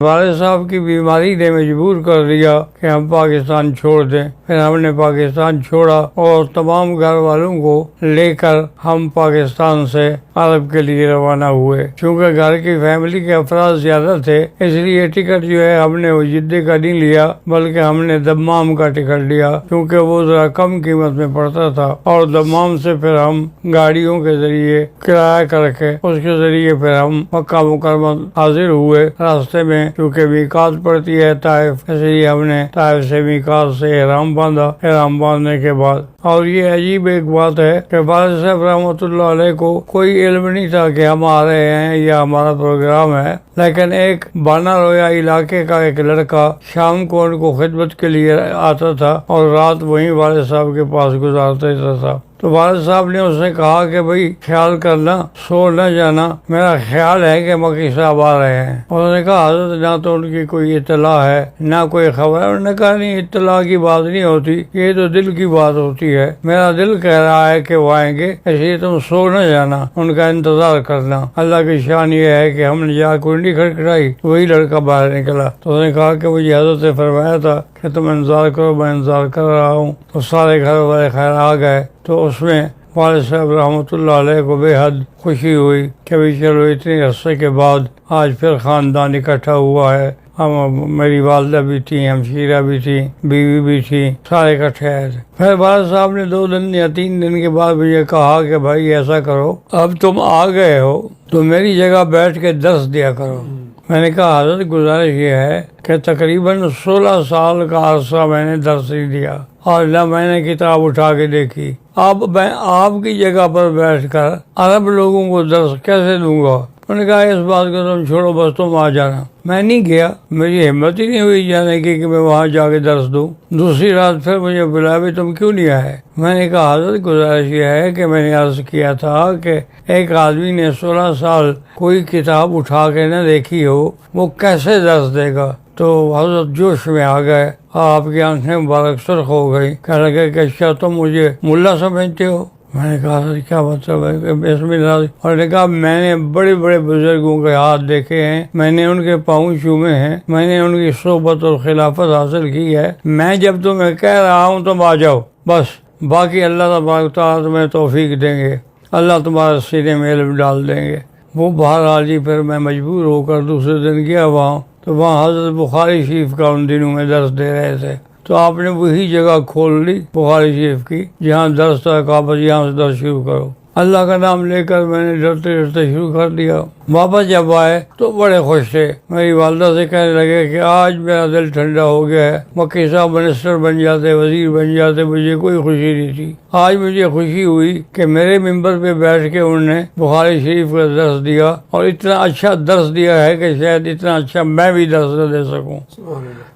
والد صاحب کی بیماری نے مجبور کر دیا کہ ہم پاکستان چھوڑ دیں. پھر ہم نے پاکستان چھوڑا اور تمام گھر والوں کو لے کر ہم پاکستان سے عرب کے لیے روانہ ہوئے. چونکہ گھر کی فیملی کے افراد زیادہ تھے اس لیے ٹکٹ جو ہے ہم نے وہ جدے کا نہیں لیا بلکہ ہم نے دمام کا ٹکٹ لیا کیونکہ وہ ذرا کم قیمت میں پڑتا تھا. اور دمام سے پھر ہم گاڑیوں کے ذریعے کرایہ کر کے اس کے ذریعے پھر ہم مکہ مکرمہ حاضر ہوئے. راستے میں چونکہ میقات پڑتی ہے طائف اس لیے ہم نے طائف سے میقات سے احرام باندھا. احرام باندھنے کے بعد اور یہ عجیب ایک بات ہے کہ والد صاحب رحمۃ اللہ علیہ کو کوئی علم نہیں تھا کہ ہم آ رہے ہیں یا ہمارا پروگرام ہے. لیکن ایک بانا رویا علاقے کا ایک لڑکا شام کو ان کو خدمت کے لیے آتا تھا اور رات وہیں والد صاحب کے پاس گزارتا رہتا تھا. تو والد صاحب نے اس سے کہا کہ بھائی خیال کرنا سو نہ جانا, میرا خیال ہے کہ مکی صاحب آ رہے ہیں. انہوں نے کہا حضرت نہ تو ان کی کوئی اطلاع ہے نہ کوئی خبر ہے. انہوں نے کہا نہیں اطلاع کی بات نہیں ہوتی, یہ تو دل کی بات ہوتی ہے. میرا دل کہہ رہا ہے کہ وہ آئیں گے اس لیے تم سو نہ جانا, ان کا انتظار کرنا. اللہ کی شان یہ ہے کہ ہم نے جا کنڈی کھٹکھٹائی وہی لڑکا باہر نکلا. تو اس نے کہا کہ مجھے حضرت نے فرمایا تھا کہ تم انتظار کرو, میں انتظار کر رہا ہوں. تو سارے گھر والے خیر آ گئے. تو اس میں والد صاحب رحمۃ اللہ علیہ کو بے حد خوشی ہوئی کہ بھی چلو اتنے عرصے کے بعد آج پھر خاندان اکٹھا ہوا ہے. میری والدہ بھی تھی, ہمشیرہ بھی تھی, بیوی بھی تھی, سارے اکٹھے آئے تھے. پھر والد صاحب نے 2 دن یا 3 دن کے بعد مجھے کہا کہ بھائی ایسا کرو, اب تم آ گئے ہو تو میری جگہ بیٹھ کے درس دیا کرو. میں نے کہا حضرت گزارش یہ ہے کہ تقریباً 16 سال کا عرصہ میں نے درس نہیں دیا اور نہ میں نے کتاب اٹھا کے دیکھی. اب میں آپ کی جگہ پر بیٹھ کر عرب لوگوں کو درس کیسے دوں گا؟ میں نے کہا اس بات کو تم چھوڑو, بس تم آ جانا. میں نہیں گیا, میری ہمت ہی نہیں ہوئی جانے کی کہ میں وہاں جا کے درس دوں. دوسری رات پھر مجھے بلایا بھی تم کیوں نہیں آئے؟ میں نے کہا حضرت گزارش یہ ہے کہ میں نے عرض کیا تھا کہ ایک آدمی نے 16 سال کوئی کتاب اٹھا کے نہ دیکھی ہو وہ کیسے درس دے گا؟ تو حضرت جوش میں آ گئے, آپ کی آنکھیں مبارک سرخ ہو گئی, کہنے لگے کہ اچھا تم مجھے ملا سمجھتے ہو؟ میں نے کہا کیا مطلب ہے؟ بسم اللہ. اور نے کہا میں نے بڑے بڑے بزرگوں کے ہاتھ دیکھے ہیں, میں نے ان کے پاؤں چومے ہیں, میں نے ان کی صحبت اور خلافت حاصل کی ہے. میں جب تمہیں کہہ رہا ہوں تم آ جاؤ بس, باقی اللہ تبارک تعالیٰ تمہیں توفیق دیں گے, اللہ تمہارے سینے میں علم ڈال دیں گے. وہ بہرحال جی پھر میں مجبور ہو کر دوسرے دن گیا وہاں. تو وہاں حضرت بخاری شریف کا ان دنوں میں درس دے رہے تھے. تو آپ نے وہی جگہ کھول لی بخاری شریف کی جہاں درس تھا, کہا بس یہاں سے درس شروع کرو. اللہ کا نام لے کر میں نے ڈرتے ڈرتے شروع کر دیا. واپس جب آئے تو بڑے خوش تھے. میری والدہ سے کہنے لگے کہ آج میرا دل ٹھنڈا ہو گیا ہے. مکی صاحب منسٹر بن جاتے, وزیر بن جاتے, مجھے کوئی خوشی نہیں تھی. آج مجھے خوشی ہوئی کہ میرے ممبر پہ بیٹھ کے انہوں نے بخاری شریف کا درس دیا اور اتنا اچھا درس دیا ہے کہ شاید اتنا اچھا میں بھی درس نہ دے سکوں.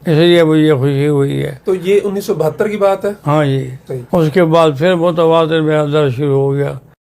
اس لیے مجھے خوشی ہوئی ہے. تو یہ 1972 کی بات ہے؟ ہاں جی. اس کے بعد پھر متواتر میرا درس شروع ہو گیا.